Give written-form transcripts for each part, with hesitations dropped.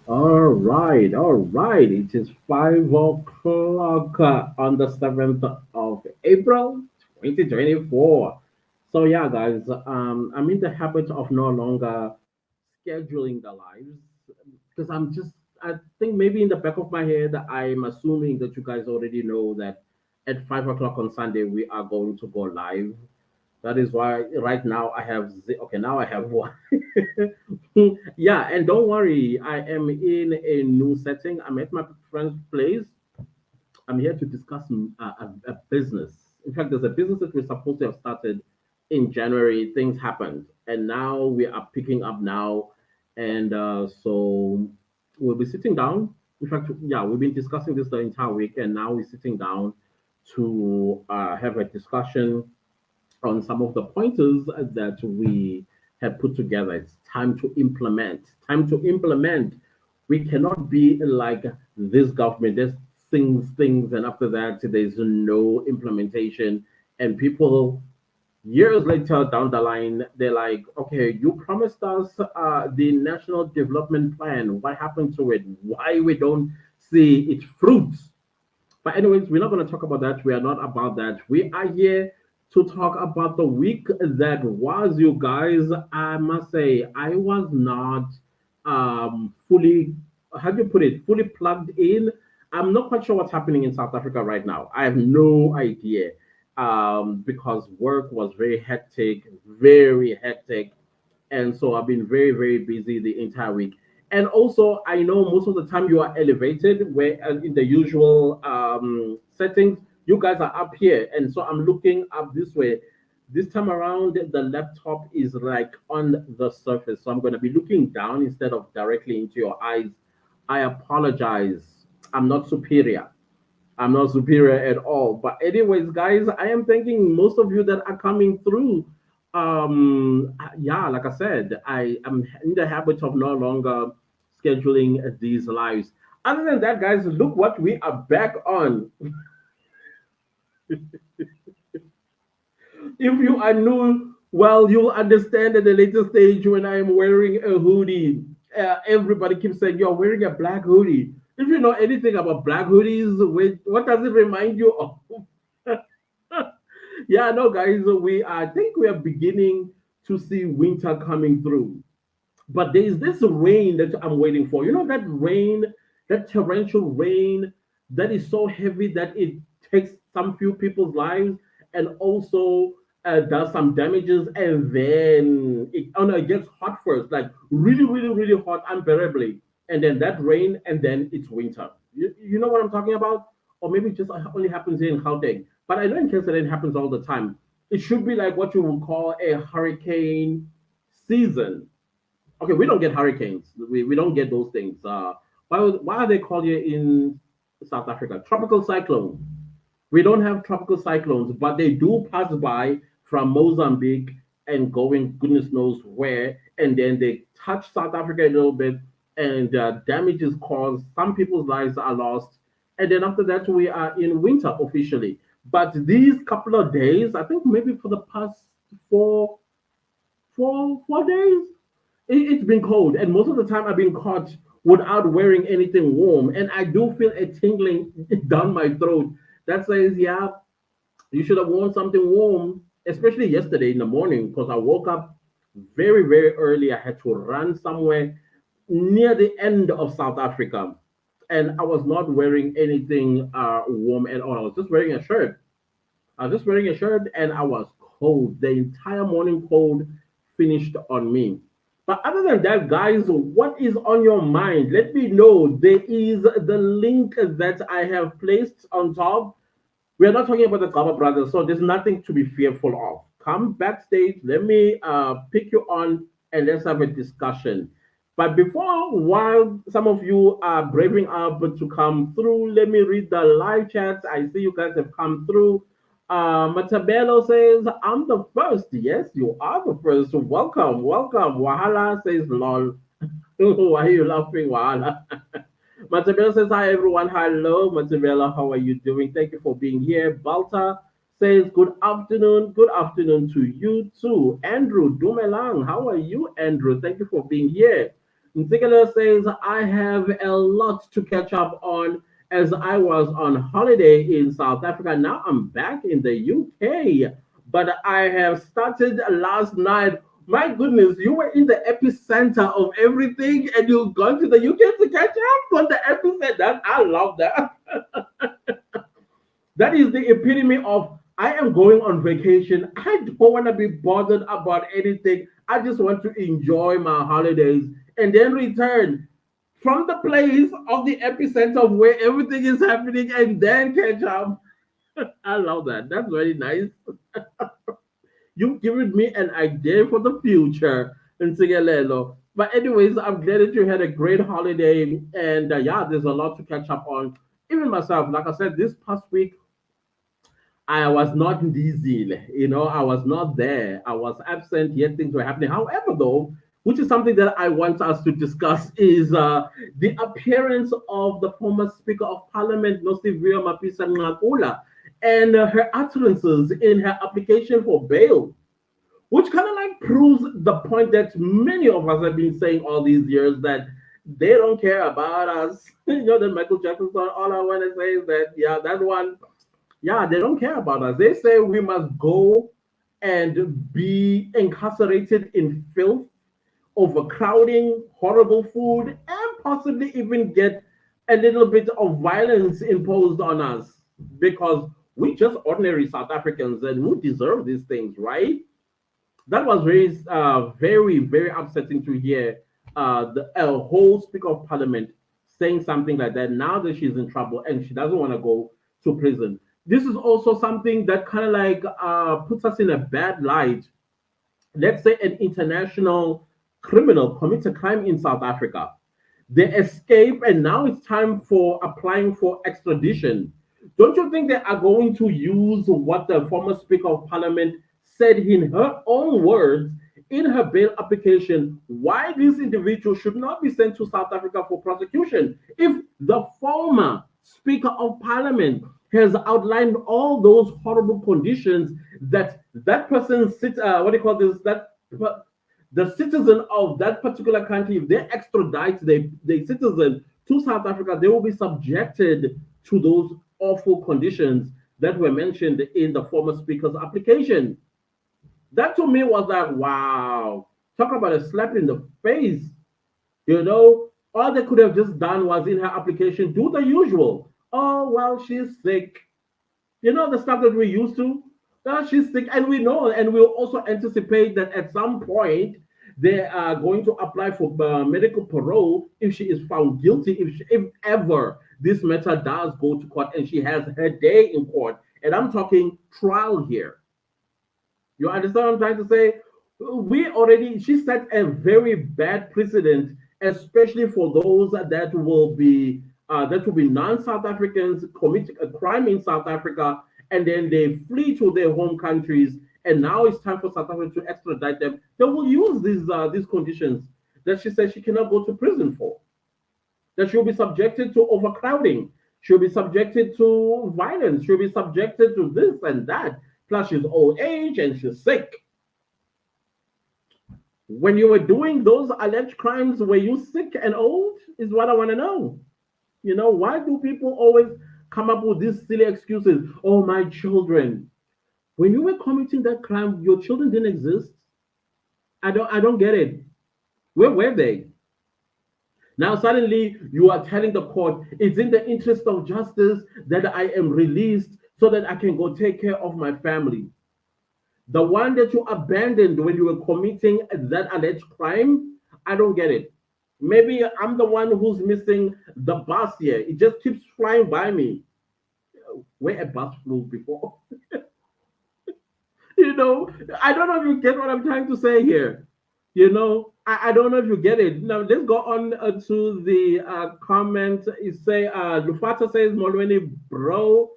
All right. It is 5 o'clock on the 7th of April, 2024. So yeah, guys, I'm in the habit of no longer scheduling the lives because I think maybe in the back of my head, I'm assuming that you guys already know that at 5 o'clock on Sunday we are going to go live. That is why right now I have okay, now I have one. Yeah, and don't worry, I am in a new setting. I'm at my friend's place. I'm here to discuss a business. In fact, there's a business that we're supposed to have started in January. Things happened, and now we are picking up now, and so we'll be sitting down. In fact, yeah, we've been discussing this the entire week, and now we're sitting down to have a discussion on some of the pointers that we have put together. It's time to implement. Time to implement. We cannot be like this government. There's things, and after that, there's no implementation. And people, years later down the line, they're like, okay, you promised us the National Development Plan. What happened to it? Why we don't see its fruits? But anyways, we're not going to talk about that. We are not about that. We are here to talk about the week that was, you guys. I must say, I was not fully, how do you put it, fully plugged in. I'm not quite sure what's happening in South Africa right now. I have no idea because work was very hectic, and so I've been very busy the entire week. And also, I know most of the time you are elevated, where in the usual settings, you guys are up here, and so I'm looking up this way. This time around, the laptop is like on the surface, so I'm going to be looking down instead of directly into your eyes. I apologize. I'm not superior. I'm not superior at all. But anyways, guys, I am thanking most of you that are coming through. Yeah, like I said, I am in the habit of no longer scheduling these lives. Other than that, guys, look what we are back on. If you are new, well, you'll understand at the later stage when I am wearing a hoodie. Everybody keeps saying you're wearing a black hoodie. If you know anything about black hoodies, what does it remind you of? Yeah, no, guys, I think we are beginning to see winter coming through. But there is this rain that I'm waiting for. You know that rain, that torrential rain that is so heavy that it takes some few people's lives and also does some damages, and then oh no, it gets hot first, like really hot, unbearably, and then that rain, and then it's winter. You know what I'm talking about? Or maybe it just only happens here in Gauteng. But I know in KZN it happens all the time. It should be like what you would call a hurricane season. Okay, we don't get hurricanes. We don't get those things. Why are they called here in South Africa? Tropical cyclone. We don't have tropical cyclones, but they do pass by from Mozambique and going goodness knows where, and then they touch South Africa a little bit, and damage is caused. Some people's lives are lost, and then after that we are in winter officially. But these couple of days, I think maybe for the past four, 4 days, it's been cold, and most of the time I've been caught without wearing anything warm, and I do feel a tingling down my throat that says, "Yeah, you should have worn something warm." Especially yesterday in the morning, because I woke up very early. I had to run somewhere near the end of South Africa, and I was not wearing anything warm at all. I was just wearing a shirt. I was just wearing a shirt, and I was cold. The entire morning cold finished on me. But other than that, guys, what is on your mind? Let me know. There is the link that I have placed on top. We are not talking about the Gaba brothers, so there's nothing to be fearful of. Come backstage, let me pick you on, and let's have a discussion. But before, while some of you are braving up to come through, let me read the live chats. I see you guys have come through. Matabelo says, I'm the first. Yes, you are the first. Welcome. Wahala says, lol. Why are you laughing, Wahala? Matabela says, hi everyone. Hello, Matabela. How are you doing? Thank you for being here. Balta says, good afternoon. Good afternoon to you too. Andrew Dumelang. How are you, Andrew? Thank you for being here. Nzigala says, I have a lot to catch up on as I was on holiday in South Africa. Now I'm back in the UK, but I have started last night. My goodness, you were in the epicenter of everything and you've gone to the UK to catch up on the epicenter. I love that. That is the epitome of I am going on vacation. I don't want to be bothered about anything. I just want to enjoy my holidays and then return from the place of the epicenter of where everything is happening and then catch up. I love that. That's very nice. You've given me an idea for the future in Sigalelo. But anyways, I'm glad that you had a great holiday, and yeah, there's a lot to catch up on. Even myself, like I said, this past week I was not in DC, I was not there. I was absent, yet things were happening. However, though, which is something that I want us to discuss, is the appearance of the former Speaker of Parliament, Nosiviwe Mapisa Ngakula, and her utterances in her application for bail, which kind of like proves the point that many of us have been saying all these years that they don't care about us. That Michael Jackson song, all I want to say is that, yeah, that one, yeah, they don't care about us. They say we must go and be incarcerated in filth, overcrowding, horrible food, and possibly even get a little bit of violence imposed on us because we just ordinary South Africans and who deserve these things, right? That was very upsetting to hear a whole Speaker of Parliament saying something like that now that she's in trouble and she doesn't want to go to prison. This is also something that kind of like puts us in a bad light. Let's say an international criminal commits a crime in South Africa. They escape, and now it's time for applying for extradition. Don't you think they are going to use what the former Speaker of Parliament said in her own words in her bail application? Why this individual should not be sent to South Africa for prosecution if the former Speaker of Parliament has outlined all those horrible conditions that that person sits, what do you call this, that the citizen of that particular country, if they extradite the citizen to South Africa, they will be subjected to those awful conditions that were mentioned in the former speaker's application. That to me was like, wow, talk about a slap in the face. All they could have just done was in her application do the usual. Oh, well, she's sick. The stuff that we're used to. She's sick, and we know, and we'll also anticipate that at some point they are going to apply for medical parole if she is found guilty, if ever this matter does go to court and she has her day in court. And I'm talking trial here. You understand what I'm trying to say? She set a very bad precedent, especially for those that will be non-South Africans commit a crime in South Africa and then they flee to their home countries. And now it's time for South Africa to extradite them. They will use these conditions that she says she cannot go to prison for. That she'll be subjected to overcrowding. She'll be subjected to violence. She'll be subjected to this and that. Plus, she's old age and she's sick. When you were doing those alleged crimes, were you sick and old? Is what I want to know. Why do people always come up with these silly excuses? Oh, my children. When you were committing that crime, your children didn't exist. I don't get it. Where were they? Now suddenly you are telling the court it's in the interest of justice that I am released so that I can go take care of my family. The one that you abandoned when you were committing that alleged crime, I don't get it. Maybe I'm the one who's missing the bus here. It just keeps flying by me. Where a bus flew before. you know, I don't know if you get what I'm trying to say here. I don't know if you get it. Now let's go on to the comment. You say Lufata says Molweni bro.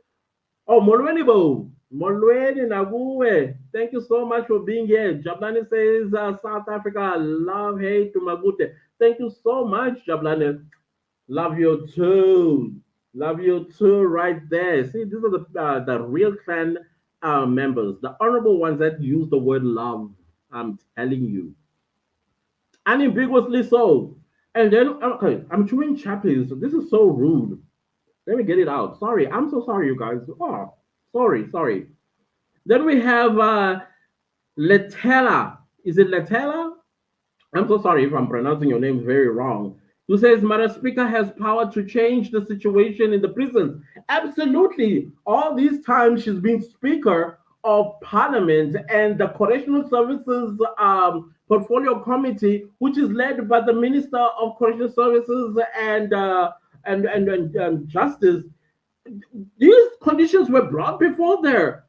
Oh, Molweni bo. Molweni Naguwe. Thank you so much for being here. Jablani says South Africa, love, hate to Magute. Thank you so much, Jablani. Love you too. Love you too, right there. See, these are the real clan members, the honorable ones that use the word love. I'm telling you, unambiguously so. And then, okay, I'm chewing chappies. This is so rude. Let me get it out. Sorry, I'm so sorry, you guys. Oh, sorry, sorry. Then we have Letela. Is it Letela? I'm so sorry if I'm pronouncing your name very wrong. Who says Madam Speaker has power to change the situation in the prisons? Absolutely. All these times she's been Speaker of Parliament and the Correctional Services Portfolio Committee, which is led by the Minister of Correctional Services and Justice. These conditions were brought before her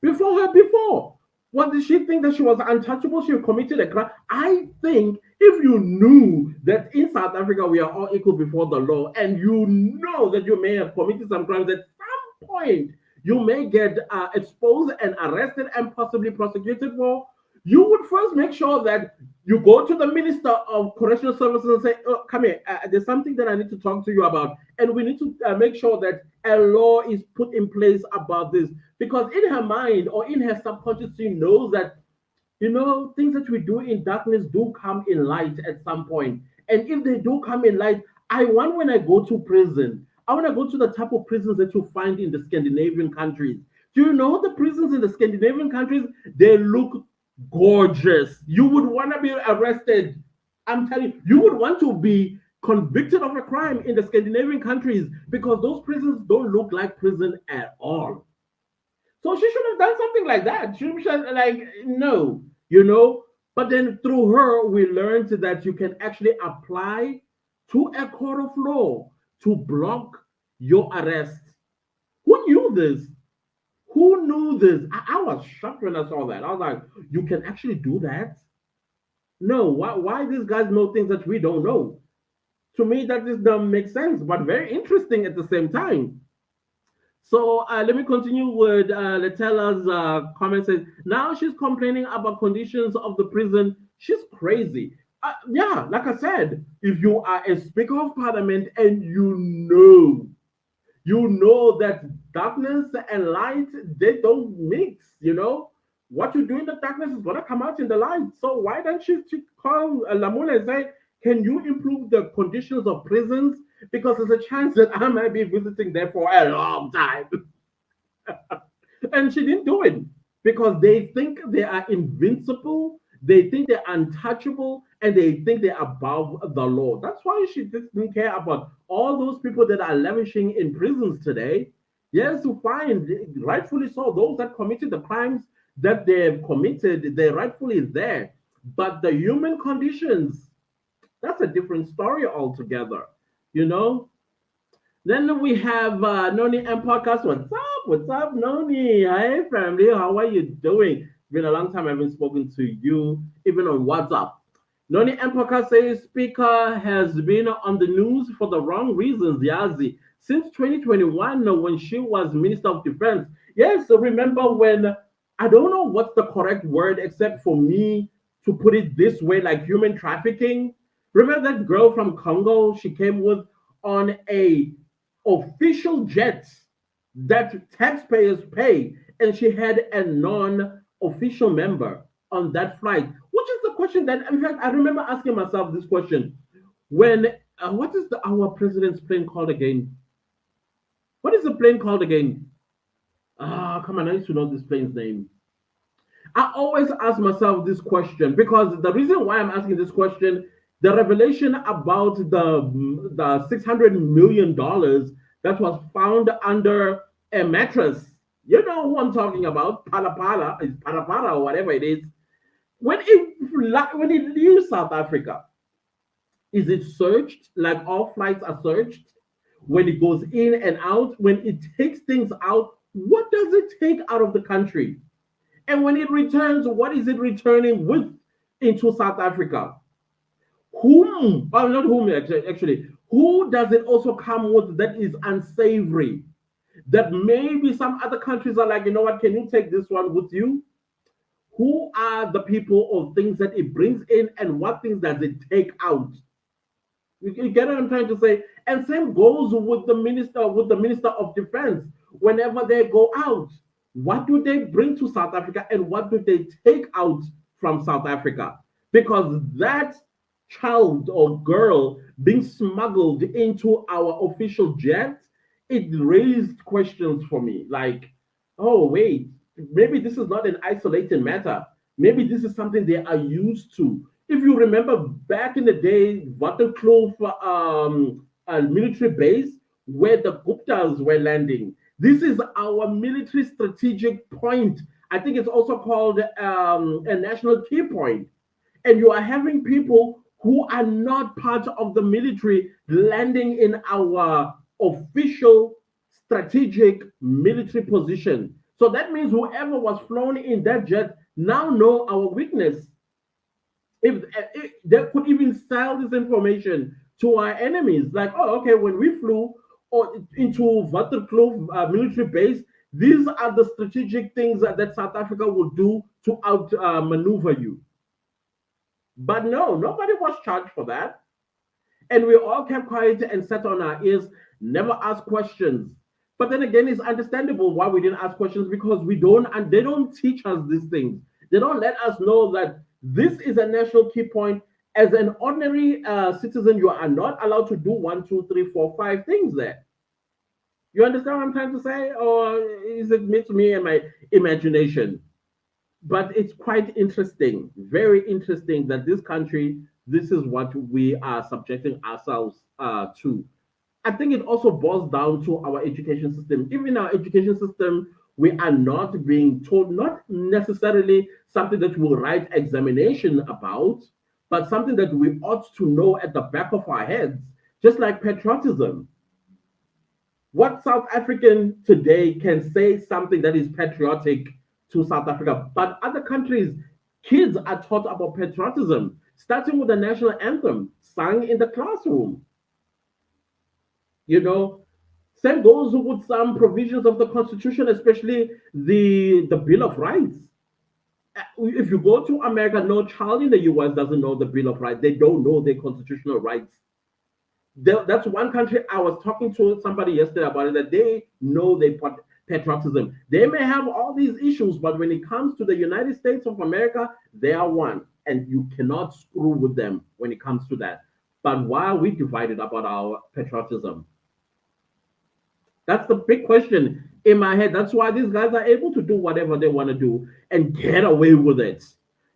before. What did she think that she was untouchable? She committed a crime. I think if you knew that in South Africa we are all equal before the law, and you know that you may have committed some crimes at some point, you may get exposed and arrested and possibly prosecuted for. You would first make sure that you go to the Minister of Correctional Services and say, oh, come here, there's something that I need to talk to you about. And we need to make sure that a law is put in place about this. Because in her mind or in her subconscious, she knows that, things that we do in darkness do come in light at some point. And if they do come in light, I want when I go to prison, I want to go to the type of prisons that you find in the Scandinavian countries. Do you know the prisons in the Scandinavian countries? They look gorgeous. You would want to be arrested. I'm telling you, you would want to be convicted of a crime in the Scandinavian countries because those prisons don't look like prison at all. So she should have done something like that. She should like no, you know. But then through her, we learned that you can actually apply to a court of law to block your arrest. Who knew this? Who knew this? I was shocked when I saw that. I was like, you can actually do that? No, why these guys know things that we don't know? To me, that just doesn't make sense, but very interesting at the same time. So let me continue with Letela's comment. Says now she's complaining about conditions of the prison. She's crazy. Yeah, like I said, if you are a Speaker of Parliament and you know that darkness and light they don't mix. What you do in the darkness is gonna come out in the light. So why don't you call Lamula and say, can you improve the conditions of prisons? Because there's a chance that I might be visiting there for a long time. And she didn't do it because they think they are invincible, they think they're untouchable, and they think they're above the law. That's why she didn't care about all those people that are lavishing in prisons today. Yes, to find, rightfully so, those that committed the crimes that they've committed, they're rightfully there. But the human conditions, that's a different story altogether. You know, then we have Noni and podcast. What's up? What's up, Noni? Hi, family. How are you doing? It's been a long time I haven't spoken to you, even on WhatsApp. Noni and podcast says Speaker has been on the news for the wrong reasons, Yazi. Since 2021, when she was Minister of Defense. Yes, so remember when, I don't know what's the correct word except for me to put it this way, like human trafficking. Remember that girl from Congo? She came with on a official jets that taxpayers pay, and she had a non-official member on that flight. Which is the question that, in fact, I remember asking myself this question when what is our president's plane called again? What is the plane called again? Come on, I used to know this plane's name. I always ask myself this question because the reason why I'm asking this question, the revelation about the $600 million that was found under a mattress. You know who I'm talking about? Palapala, is Palapala or whatever it is. When it leaves South Africa, is it searched like all flights are searched? When it goes in and out, when it takes things out, what does it take out of the country? And when it returns, what is it returning with into South Africa? Whom, well, not whom actually, who does it also come with that is unsavory? That maybe some other countries are like, you know what, can you take this one with you? Who are the people or things that it brings in and what things does it take out? You get what I'm trying to say? And same goes with the Minister of Defense. Whenever they go out, what do they bring to South Africa and what do they take out from South Africa? Because that child or girl being smuggled into our official jet, it raised questions for me. Like, oh, wait, maybe this is not an isolated matter. Maybe this is something they are used to. If you remember back in the day, Waterkloof military base where the Guptas were landing, this is our military strategic point. I think it's also called a national key point, and you are having people who are not part of the military landing in our official strategic military position. So that means whoever was flown in that jet now know our weakness. If they could even sell this information to our enemies, like, oh, okay, when we flew or into Waterkloof military base, these are the strategic things that South Africa will do to out maneuver you. But no, nobody was charged for that. And we all kept quiet and sat on our ears, never asked questions. But then again, it's understandable why we didn't ask questions, because we don't, and they don't teach us these things. They don't let us know that this is a national key point. As an ordinary citizen, you are not allowed to do one, two, three, four, five things there. You understand what I'm trying to say? Or is it me and my imagination? But it's quite interesting, very interesting that this country, this is what we are subjecting ourselves to. I think it also boils down to our education system. Even our education system, we are not being told, not necessarily something that we'll write examination about, but something that we ought to know at the back of our heads, just like patriotism. What South African today can say something that is patriotic to South Africa, but other countries, kids are taught about patriotism, starting with the national anthem sung in the classroom. You know, same goes with some provisions of the Constitution, especially the Bill of Rights. If you go to America, no child in the US doesn't know the Bill of Rights. They don't know their constitutional rights. That's one country. I was talking to somebody yesterday about it, that they know they put patriotism. They may have all these issues, but when it comes to the United States of America, they are one, and you cannot screw with them when it comes to that. But why are we divided about our patriotism? That's the big question in my head. That's why these guys are able to do whatever they want to do and get away with it.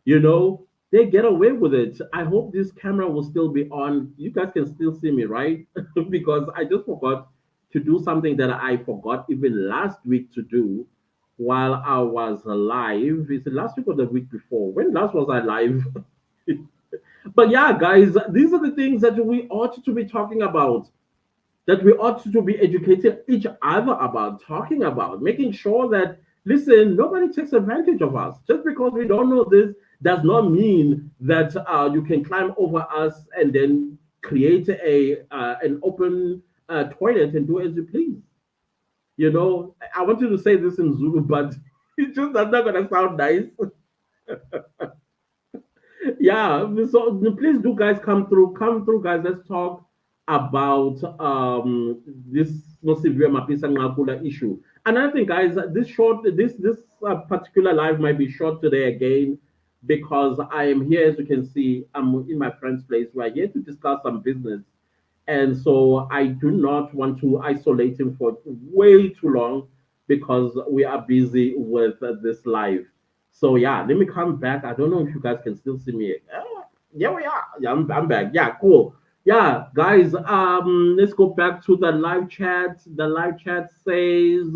You know, they get away with it. I hope this camera will still be on. You guys can still see me, right? Because I just forgot to do something that I forgot even last week to do while I was live. Is it last week or the week before? When last was I live? But yeah, guys, these are the things that we ought to be talking about, that we ought to be educating each other about, talking about, making sure that, listen, nobody takes advantage of us. Just because we don't know this does not mean that you can climb over us and then create a an open toilet and do as you please. You know, I wanted to say this in Zulu, but it's just that's not gonna sound nice. Yeah, so please do, guys, come through, guys. Let's talk about this Nosivia Mapisa Ngakula issue. Another thing, guys, this particular live might be short today again, because I am here, as you can see, I'm in my friend's place. We're here to discuss some business, and so I do not want to isolate him for way too long, because we are busy with this live. So yeah, let me come back. I don't know if you guys can still see me. Yeah, we are. Yeah, I'm back. Yeah, cool. Yeah, guys. Let's go back to the live chat. The live chat says,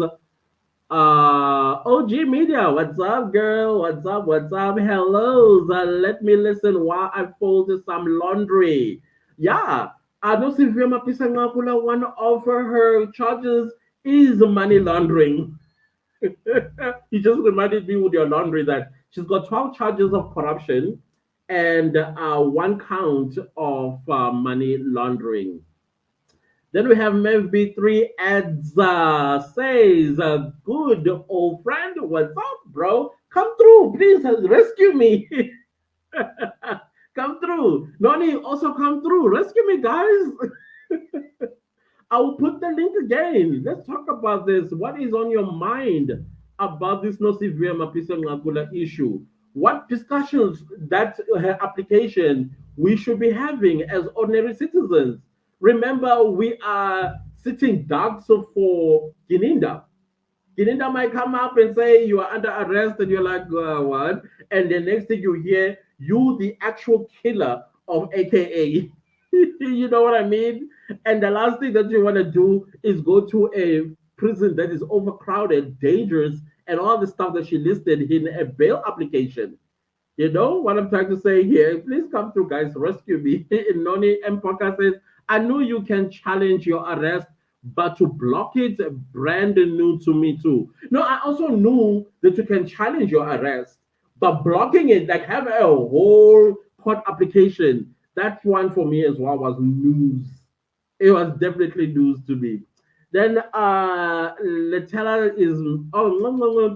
OG Media, what's up, girl? What's up? What's up? Hello. Let me listen while I fold some laundry. Yeah, I know Sylvia Mapisangakula, one of her charges is money laundering. You just reminded me with your laundry that she's got 12 charges of corruption and one count of money laundering. Then we have MFB3 ads says, good old friend, what's up, bro? Come through, please rescue me. Come through. Noni, also come through. Rescue me, guys. I will put the link again. Let's talk about this. What is on your mind about this no severe Mapisa Ngakula issue? What discussions that her application we should be having as ordinary citizens. Remember, we are sitting ducks for Gininda. Gininda might come up and say you are under arrest, and you're like, what? And the next thing you hear, you the actual killer of AKA. You know what I mean? And the last thing that you want to do is go to a prison that is overcrowded, dangerous, and all the stuff that she listed in a bail application. You know what I'm trying to say here? Please come through, guys. Rescue me. Noni M. Podcast says, I know you can challenge your arrest, but to block it, brand new to me too. No, I also knew that you can challenge your arrest, but blocking it, like have a whole court application, that one for me as well was news. It was definitely news to me. Then Letella is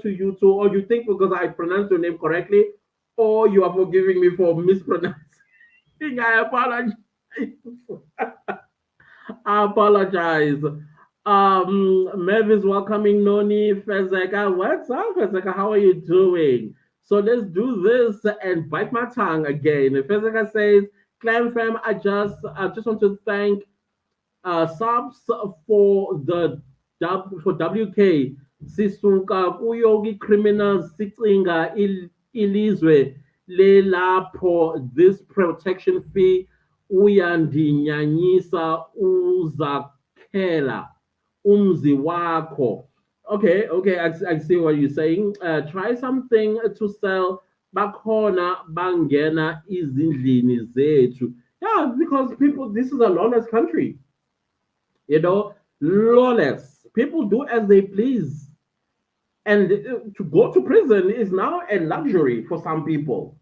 to you too, or you think because I pronounced your name correctly, or you are forgiving me for mispronouncing. I apologize. I apologize. Mev is welcoming Noni Fezeka. What's up, Fezeka? How are you doing? So let's do this and bite my tongue again. Fezeka says, Clan fam, I just want to thank subs for the for WK sisuka kuyoki criminals sicinga ilizwe lelapho this protection fee uyandinyanyisa uzakhela umzi wakho. Okay, okay, I see what you're saying. Try something to sell bakhona bangena izindlini zethu. Yeah, because people, this is a lawless country, you know, lawless. People do as they please. And to go to prison is now a luxury for some people.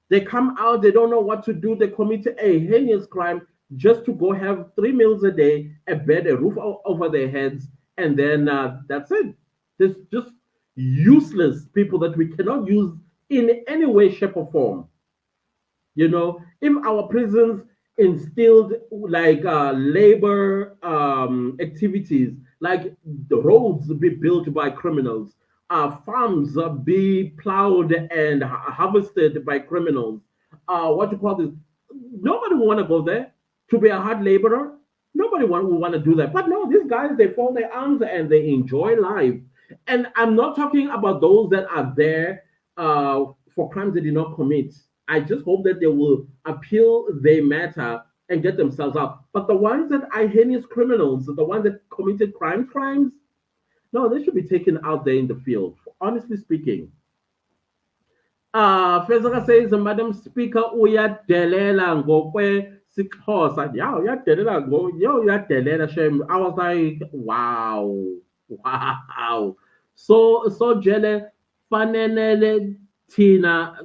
They come out, they don't know what to do, they commit a heinous crime just to go have 3 meals a day, a bed, a roof over their heads, and then that's it. There's just useless people that we cannot use in any way, shape, or form. You know, if our prisons instilled like labor activities, like the roads be built by criminals, farms be plowed and harvested by criminals, what you call this? Nobody would want to go there to be a hard laborer. Nobody would want to do that. But no, these guys, they fold their arms and they enjoy life. And I'm not talking about those that are there for crimes they did not commit. I just hope that they will appeal their matter and get themselves out. But the ones that are heinous criminals, the ones that committed crimes, no, they should be taken out there in the field. Honestly speaking, Fezeka says, Madam Speaker, uyadelela ngokwe Sikosa. Yeah, uyadelela go, yo, uyadelela shame. I was like, wow, wow. So jele fanele thina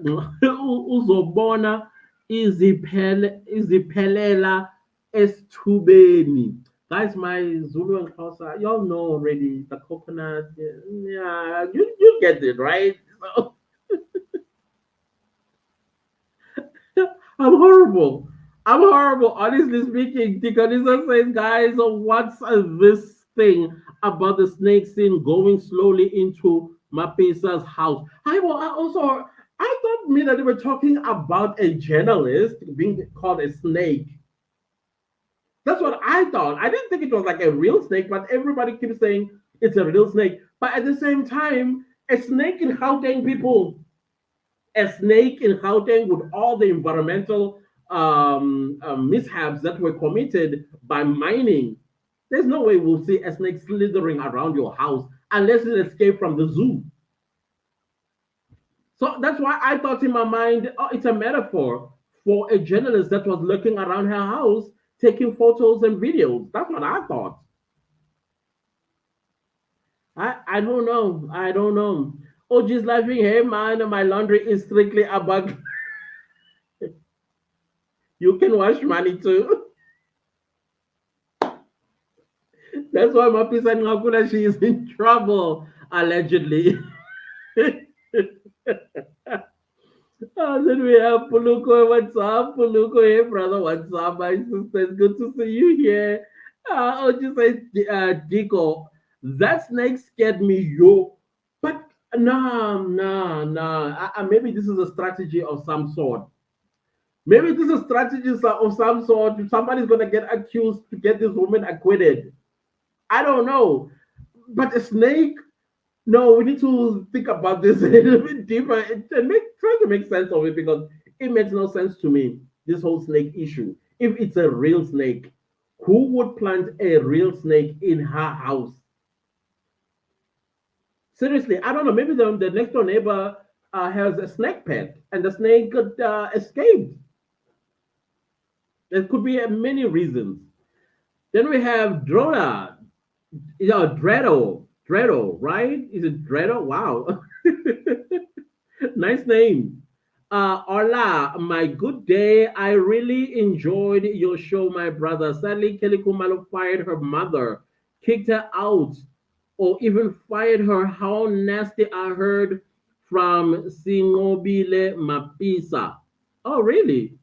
uzobona iziphelela esithubeni. Guys, my Zulu and Xhosa, y'all know already the coconut. Yeah, you get it, right? So, I'm horrible. I'm horrible. Honestly speaking, Tikonisa says, guys, what's this thing about the snake scene going slowly into Mapisa's house? I also, I thought me that they were talking about a journalist being called a snake. That's what I thought. I didn't think it was like a real snake, but everybody keeps saying it's a real snake. But at the same time, a snake in Gauteng, people, a snake in Gauteng with all the environmental mishaps that were committed by mining. There's no way we'll see a snake slithering around your house unless it escaped from the zoo. So that's why I thought in my mind, oh, it's a metaphor for a journalist that was looking around her house taking photos and videos. That's what I thought. I don't know. I don't know. Oh, just laughing. Hey, man, my laundry is strictly about. You can wash money too. That's why Mapisa Ngakula, she is in trouble, allegedly. Then we have Puluko. What's up, Puluko? Hey, brother. What's up, my sister? It's good to see you here. Oh, just say, Dico, that snake scared me, yo. But nah. Maybe this is a strategy of some sort. Maybe this is strategies of some sort. Somebody's gonna get accused to get this woman acquitted. I don't know. But a snake, no, we need to think about this a little bit deeper and try to make sense of it because it makes no sense to me. This whole snake issue. If it's a real snake, who would plant a real snake in her house? Seriously, I don't know. Maybe the next door neighbor has a snake pet and the snake escaped. There could be many reasons. Then we have Drona, Dredo, right? Is it Dredo? Wow. Nice name. Hola, my good day. I really enjoyed your show, my brother. Sadly, Kelly Kumalo fired her mother, kicked her out, or even fired her. How nasty I heard from Singobile Mapisa. Oh, really?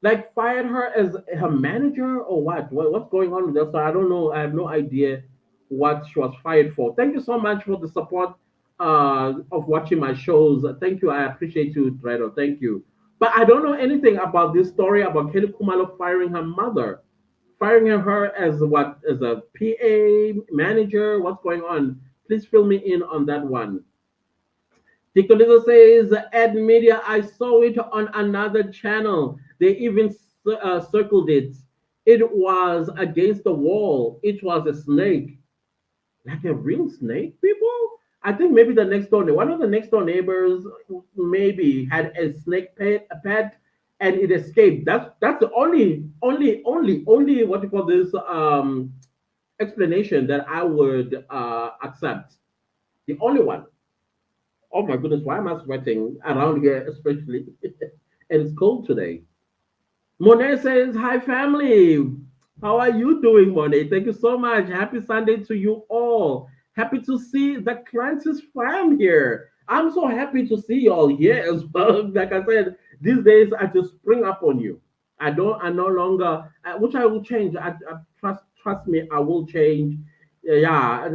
Like fired her as her manager or what's going on with that? So I don't know. I have no idea what she was fired for. Thank you so much for the support of watching my shows. Thank you. I appreciate you, Dredo. Thank you. But I don't know anything about this story about Kelly Kumalo firing her mother, firing her as what as a PA manager. What's going on? Please fill me in on that one. Ticolisa says, Ed Media, I saw it on another channel. They even circled it. It was against the wall. It was a snake. Like a real snake, people? I think maybe the next door, one of the next door neighbors maybe had a snake pet and it escaped. That's the only what you call this explanation that I would accept. The only one. Oh my goodness, why am I sweating around here, especially? And it's cold today. Monet says, Hi, family. How are you doing, Monet? Thank you so much. Happy Sunday to you all. Happy to see the Clancy's fam here. I'm so happy to see you all here as well. Like I said, these days I just spring up on you. I no longer, which I will change. Trust me, I will change. Yeah,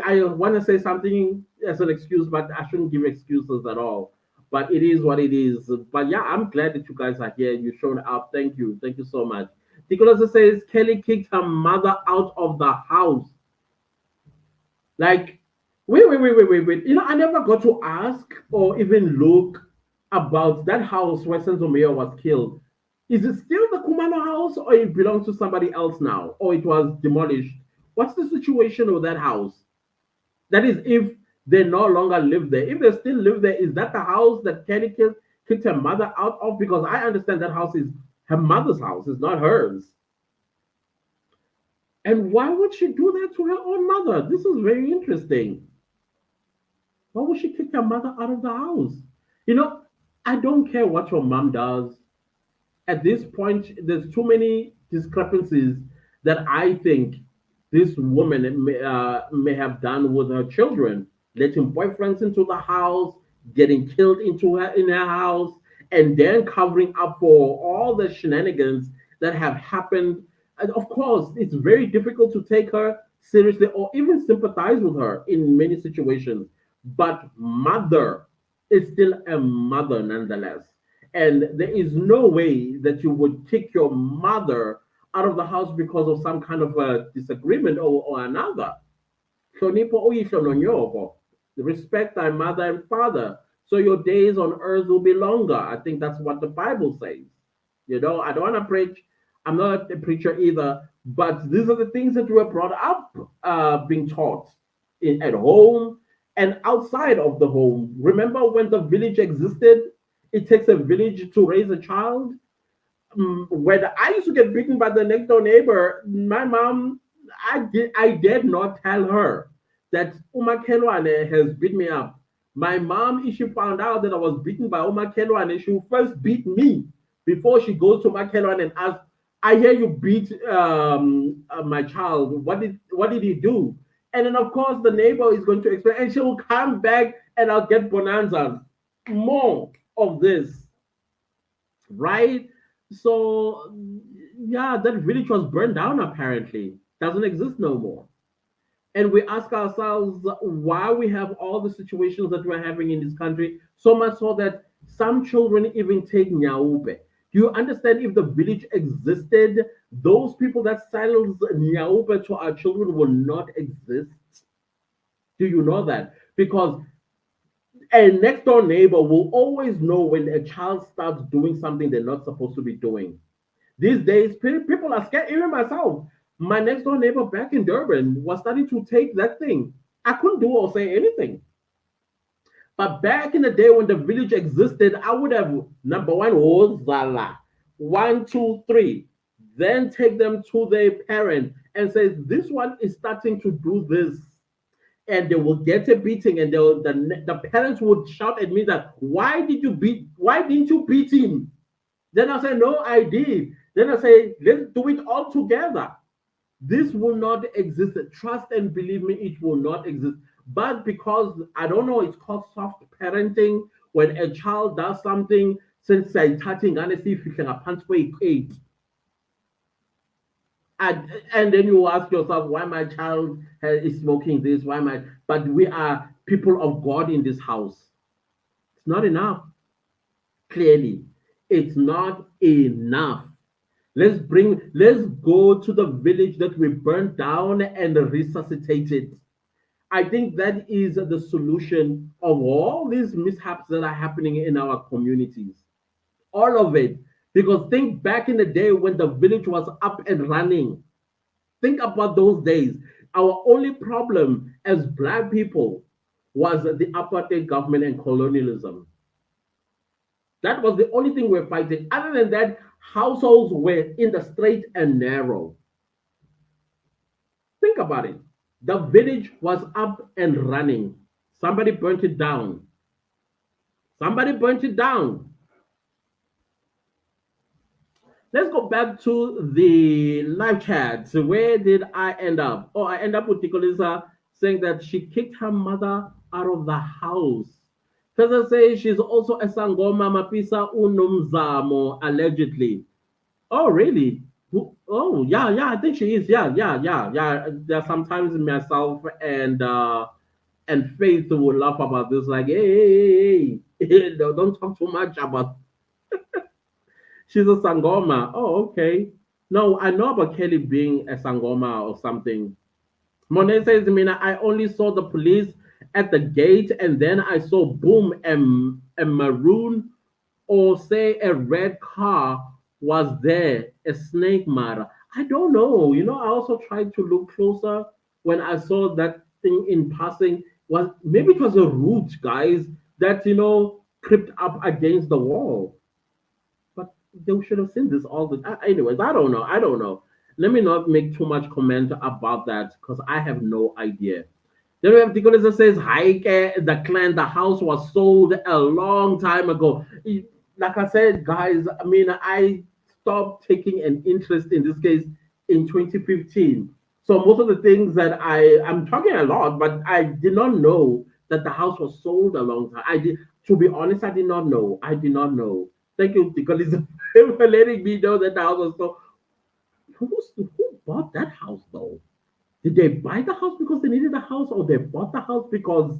I want to say something as an excuse, but I shouldn't give excuses at all. But it is what it is. But yeah, I'm glad that you guys are here. You showed up. Thank you so much. Nicholas says Kelly kicked her mother out of the house. Like, wait. You know, I never got to ask or even look about that house where Senzo Meyiwa was killed. Is it still the Kumano house or it belongs to somebody else now? Or it was demolished? What's the situation with that house? That is, if they no longer live there. If they still live there, is that the house that Kelly kicked her mother out of? Because I understand that house is her mother's house, it's not hers. And why would she do that to her own mother? This is very interesting. Why would she kick her mother out of the house? You know, I don't care what your mom does. At this point, there's too many discrepancies that I think this woman may have done with her children, letting boyfriends into the house, getting killed into her in her house, and then covering up for all the shenanigans that have happened. And of course, it's very difficult to take her seriously or even sympathize with her in many situations. But mother is still a mother nonetheless. And there is no way that you would kick your mother out of the house because of some kind of a disagreement or another. Hlonipho uyihlo nonyoko. Respect thy mother and father, so your days on earth will be longer. I think that's what the Bible says. You know, I don't want to preach. I'm not a preacher either, but these are the things that we were brought up being taught at home and outside of the home. Remember when the village existed? It takes a village to raise a child. When I used to get beaten by the next door neighbor, my mom, I did not tell her that Uma Kelwane has beat me up. My mom, if she found out that I was beaten by Uma Kelwane, she will first beat me before she goes to Uma Kelwane and asks, I hear you beat my child. What did he do? And then of course the neighbor is going to explain, and she will come back and I'll get bonanzas. More of this, right? So yeah, that village was burned down apparently. Doesn't exist no more. And we ask ourselves why we have all the situations that we're having in this country, so much so that some children even take nyaupe. Do you understand if the village existed, those people that sells nyauba to our children will not exist? Do you know that? Because a next door neighbor will always know when a child starts doing something they're not supposed to be doing. These days, people are scared. Even myself, my next door neighbor back in Durban was starting to take that thing. I couldn't do or say anything. But back in the day when the village existed, I would have number one, Zala, one, two, three. Then take them to their parent and say, this one is starting to do this. And they will get a beating, and the parents would shout at me that, why didn't you beat him? Then I say, no, I did. Then I say, let's do it all together. This will not exist. Trust and believe me, it will not exist. But because I don't know, it's called soft parenting. When a child does something, since I touching honestly, if you can punch eight, and then you ask yourself, why my child is smoking this? Why my? But we are people of God in this house. It's not enough. Clearly, it's not enough. Let's go to the village that we burnt down and resuscitate it. I think that is the solution of all these mishaps that are happening in our communities. All of it. Because think back in the day when the village was up and running. Think about those days. Our only problem as black people was the apartheid government and colonialism. That was the only thing we're fighting. Other than that, households were in the straight and narrow. Think about it. The village was up and running. Somebody burnt it down. Somebody burnt it down. Let's go back to the live chat. So where did I end up? Oh, I end up with Nicolisa saying that she kicked her mother out of the house. Feza says she's also a Sangoma Mapisa Unumzamo, allegedly. Oh, really? Oh, yeah, yeah, I think she is. Yeah, yeah, yeah, yeah. There's sometimes myself and Faith will laugh about this, like, hey, don't talk too much about. She's a Sangoma. Oh, okay. No, I know about Kelly being a Sangoma or something. Monet says, Mina, I only saw the police at the gate and then I saw boom and a maroon or say a red car was there, a snake matter. I don't know. I also tried to look closer when I saw that thing in passing. Was maybe it was a root, guys, that crept up against the wall. But they should have seen this all the time. Anyways, I don't know. I don't know. Let me not make too much comment about that because I have no idea. Then we have Nicholas that says, Haike, the clan, the house was sold a long time ago. Like I said, guys, I mean, I stopped taking an interest in this case in 2015. So most of the things that I'm talking a lot, but I did not know that the house was sold a long time. I did, to be honest, I did not know. I did not know. Thank you, Nicholas, for letting me know that the house was sold. Who bought that house though? Did they buy the house because they needed a house, or they bought the house because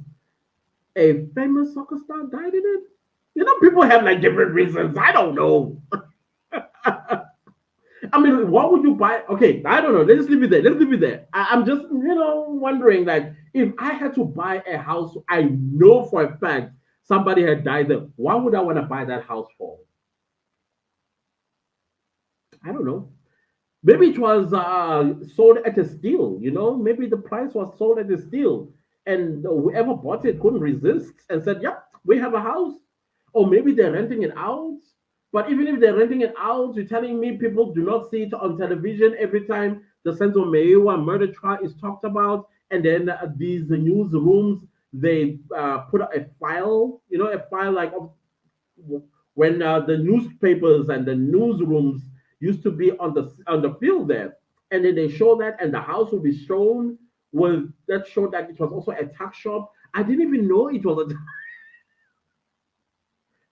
a famous soccer star died in it? People have like different reasons. I don't know. I mean, what would you buy? Okay, I don't know. Let's just leave it there. Let's leave it there. I'm just, wondering like if I had to buy a house, I know for a fact somebody had died there. Why would I want to buy that house for? I don't know. Maybe it was sold at a steal, maybe the price was sold at a steal and whoever bought it couldn't resist and said, yep, we have a house. Or maybe they're renting it out. But even if they're renting it out, you're telling me people do not see it on television every time the Senzo Meyiwa murder trial is talked about. And then these newsrooms, they put a file, a file like of when the newspapers and the newsrooms used to be on the field there, and then they show that, and the house will be shown with that showed that it was also a tuck shop. I didn't even know it was a.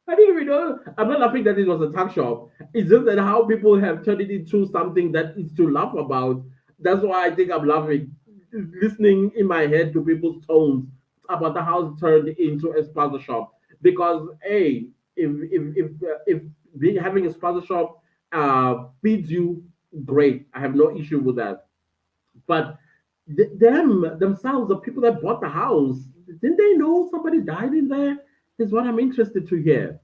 I didn't even know. I'm not laughing that it was a tuck shop. It's just that how people have turned it into something that is to laugh about. That's why I think I'm laughing, listening in my head to people's tones about the house turned into a spaza shop. Because if being having a sponsor shop feeds you, great. I have no issue with that. But them themselves, the people that bought the house, didn't they know somebody died in there? Is what I'm interested to hear.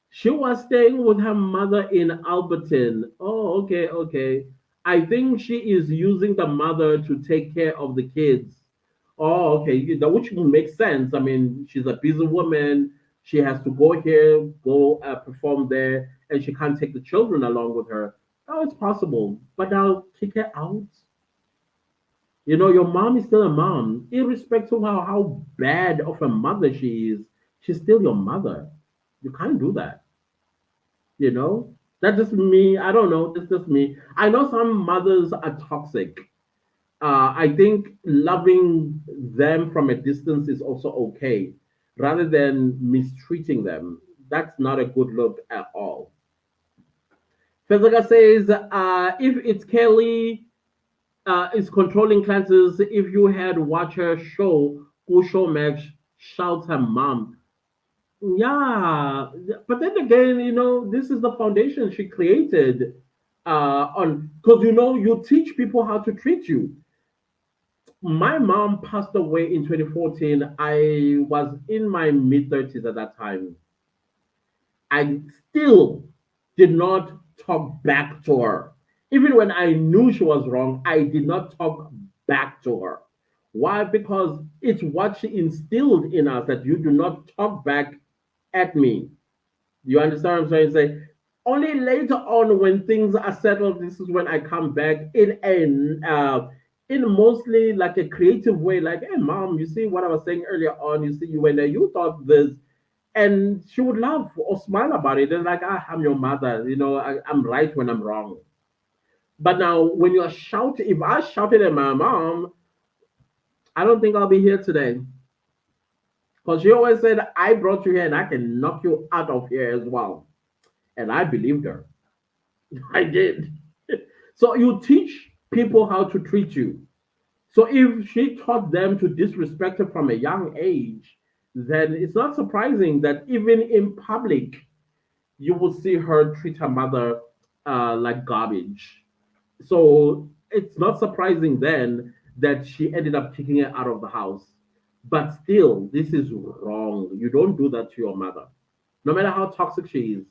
She was staying with her mother in Alberton. Oh, okay, okay. I think she is using the mother to take care of the kids. Oh, okay, which will make sense. I mean, she's a busy woman. She has to go here, go perform there, and she can't take the children along with her. Oh, it's possible, but I'll kick her out. Your mom is still a mom, irrespective of how bad of a mother she is. She's still your mother. You can't do that. You know, that's just me. I don't know. That's just me. I know some mothers are toxic. I think loving them from a distance is also okay, rather than mistreating them. That's not a good look at all. Fezaka says, if it's Kelly is controlling classes, if you had watched her show, who show Max shouts her mom. Yeah, but then again, this is the foundation she created on because you teach people how to treat you. My mom passed away in 2014. I was in my mid 30s at that time. I still did not talk back to her. Even when I knew she was wrong, I did not talk back to her. Why? Because it's what she instilled in us that you do not talk back at me. You understand what I'm trying to say? Only later on, when things are settled, this is when I come back in mostly like a creative way. Like, hey, mom, you see what I was saying earlier on. You see, you went there, you thought this, and she would laugh or smile about it. And like, I'm your mother. I'm right when I'm wrong. But now, when you're shouting, if I shouted at my mom, I don't think I'll be here today. Because she always said, I brought you here and I can knock you out of here as well. And I believed her. I did. So you teach people how to treat you. So if she taught them to disrespect her from a young age, then it's not surprising that even in public, you will see her treat her mother like garbage. So it's not surprising then that she ended up kicking her out of the house. But still, this is wrong. You don't do that to your mother, no matter how toxic she is.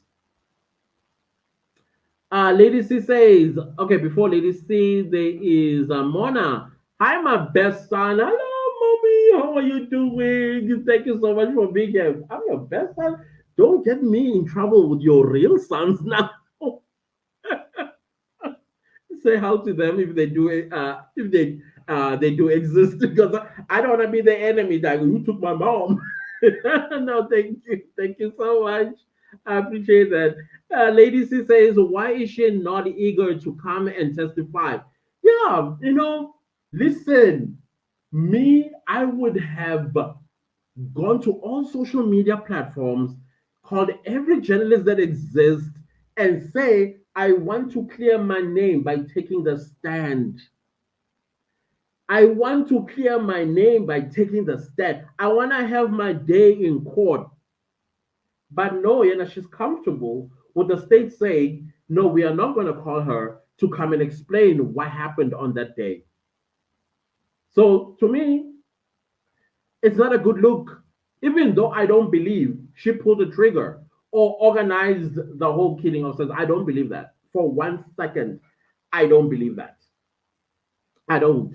Lady C says, okay, before Lady C, there is Mona. Hi, my best son. Hello, mommy. How are you doing? Thank you so much for being here. I'm your best son. Don't get me in trouble with your real sons now. Say how to them if they do it, if they do exist, because I don't want to be the enemy that who took my mom. No, thank you so much. I appreciate that. Lady C says, why is she not eager to come and testify? Yeah, listen, me, I would have gone to all social media platforms, called every journalist that exists, and say, I want to clear my name by taking the stand. I want to clear my name by taking the stand. I want to have my day in court. But no, she's comfortable with the state saying, no, we are not going to call her to come and explain what happened on that day. So to me, it's not a good look. Even though I don't believe she pulled the trigger or organized the whole killing of Senzo, I don't believe that. For 1 second, I don't believe that. I don't.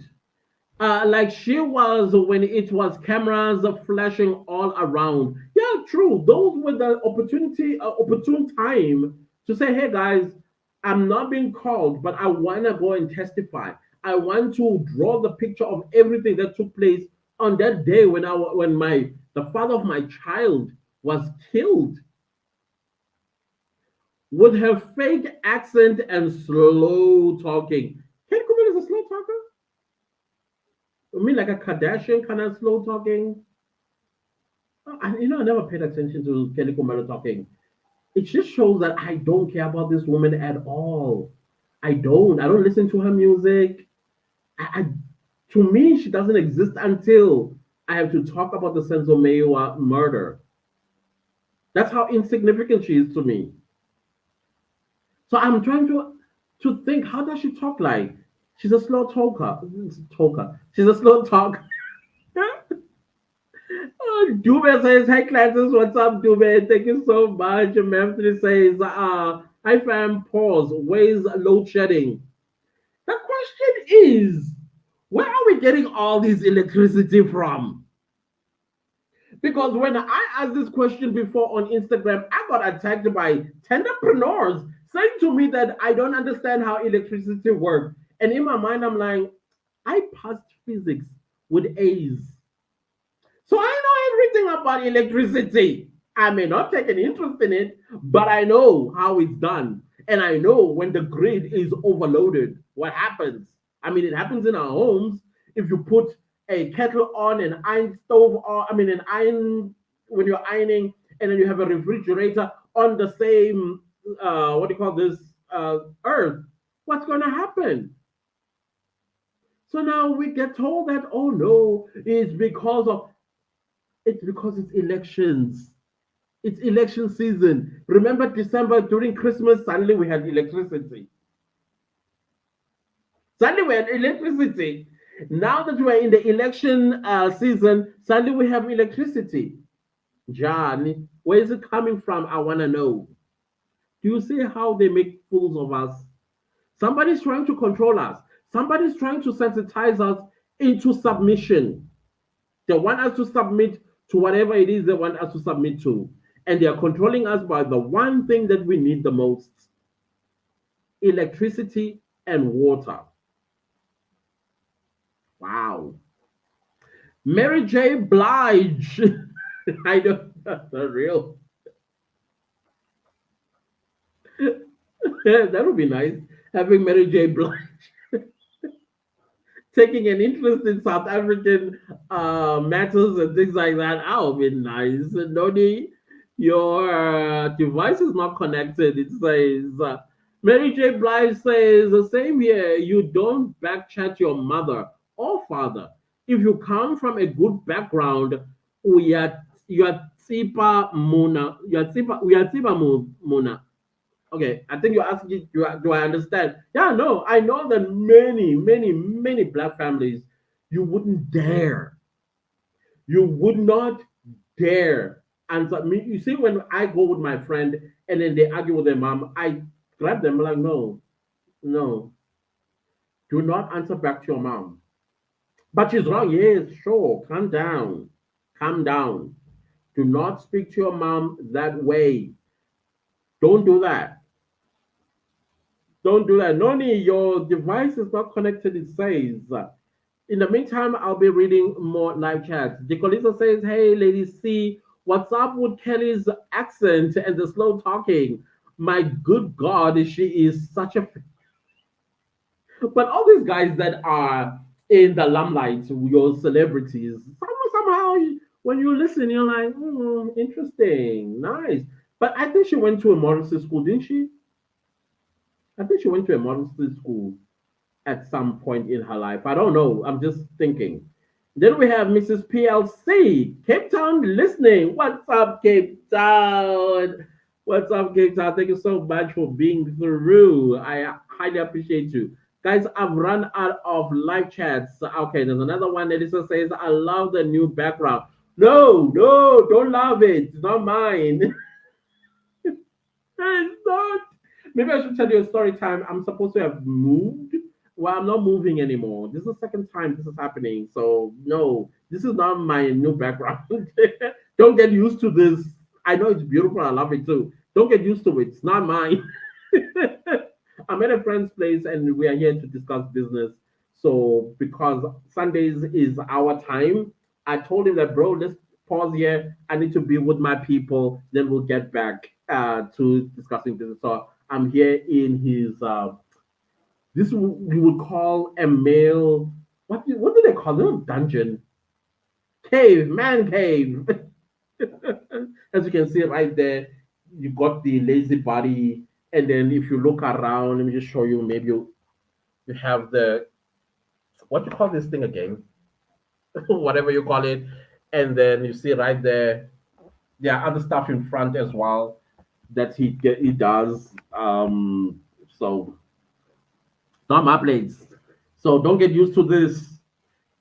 Like she was when it was cameras flashing all around. Yeah, true. Those were the opportune time to say, "Hey guys, I'm not being called, but I want to go and testify. I want to draw the picture of everything that took place on that day when the father of my child was killed with her fake accent and slow talking." Kate Cobain is a slow talker. I mean, like a Kardashian kind of slow talking. I never paid attention to Kelly Kumaro talking. It just shows that I don't care about this woman at all. I don't. I don't listen to her music. I to me, she doesn't exist until I have to talk about the Senzo Meyiwa murder. That's how insignificant she is to me. So I'm trying to think, how does she talk like? She's a slow talker. Talker. She's a slow talker. Dube says, "Hey classes, what's up, Dube? Thank you so much." Memphis says, "Hi fam, pause. Where's load shedding?" The question is, where are we getting all this electricity from? Because when I asked this question before on Instagram, I got attacked by entrepreneurs saying to me that I don't understand how electricity works. And in my mind, I'm like, I passed physics with A's. So I know everything about electricity. I may not take an interest in it, but I know how it's done. And I know when the grid is overloaded, what happens. I mean, it happens in our homes. If you put a kettle on, an iron stove, or I mean, an iron when you're ironing, and then you have a refrigerator on the same, what do you call this, earth, what's going to happen? So now we get told that, oh no, it's because it's elections. It's election season. Remember December during Christmas, suddenly we had electricity. Suddenly we had electricity. Now that we're in the election season, suddenly we have electricity. John, where is it coming from? I want to know. Do you see how they make fools of us? Somebody's trying to control us. Somebody's trying to sensitize us into submission. They want us to submit to whatever it is they want us to submit to. And they are controlling us by the one thing that we need the most: electricity and water. Wow. Mary J. Blige. I don't, that's not real. That would be nice. Having Mary J. Blige taking an interest in South African matters and things like that. That would be nice. Noni, your device is not connected. It says, Mary J. Blige says, the same here. You don't backchat your mother or father. If you come from a good background, you are Tsipa Muna. We are Tsipa Muna. Okay, I think you're asking, do I understand? Yeah, no, I know that many, many, many black families, you wouldn't dare, you would not dare answer me. You see, when I go with my friend and then they argue with their mom, I grab them like, no, no, do not answer back to your mom. But she's wrong. Yes, sure, calm down, calm down. Do not speak to your mom that way. Don't do that. Don't do that. Noni, your device is not connected, it says. In the meantime, I'll be reading more live chats. Decolisa says, hey, Lady C, what's up with Kelly's accent and the slow talking? My good God, she is such a. But all these guys that are in the limelight, your celebrities, somehow, when you listen, you're like, interesting, nice. But I think she went to a modesty school, didn't she? I think she went to a modesty school at some point in her life. I don't know. I'm just thinking. Then we have Mrs. PLC, Cape Town listening. What's up, Cape Town? What's up, Cape Town? Thank you so much for being through. I highly appreciate you. Guys, I've run out of live chats. Okay, there's another one. Elisa says, I love the new background. No, no, don't love it. It's not mine. It's not. Maybe I should tell you a story time. I'm supposed to have moved. Well, I'm not moving anymore. This is the second time this is happening. So no, this is not my new background. Don't get used to this. I know it's beautiful. I love it too. Don't get used to it. It's not mine. I'm at a friend's place and we are here to discuss business. So because Sundays is our time, I told him that, bro, let's pause here. I need to be with my people. Then we'll get back to discussing business. So I'm here in his this we would call a male. What do they call it? Dungeon, cave, man cave. As you can see right there, you got the lazy body, and then if you look around, let me just show you. Maybe you have the, what you call this thing again, whatever you call it, and then you see right there, there are other stuff in front as well. that he does. So not my place. So don't get used to this.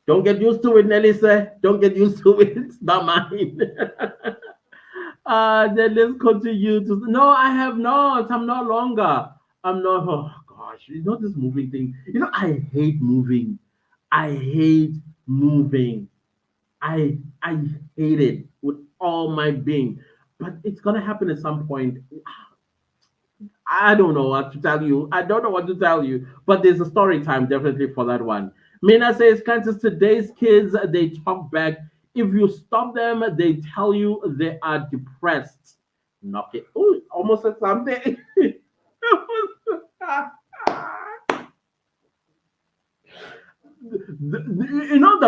Don't get used to it, Nelly said. Don't get used to it. It's not mine. Then let's continue to. No, I have not. I'm no longer. I'm not. Oh gosh, you know this moving thing. You know I hate moving. I hate moving. I hate it with all my being. But it's gonna happen at some point. I don't know what to tell you. I don't know what to tell you. But there's a story time definitely for that one. Mina says, Kansas, today's kids, they talk back. If you stop them, they tell you they are depressed. Knock it. Oh, almost said something. You know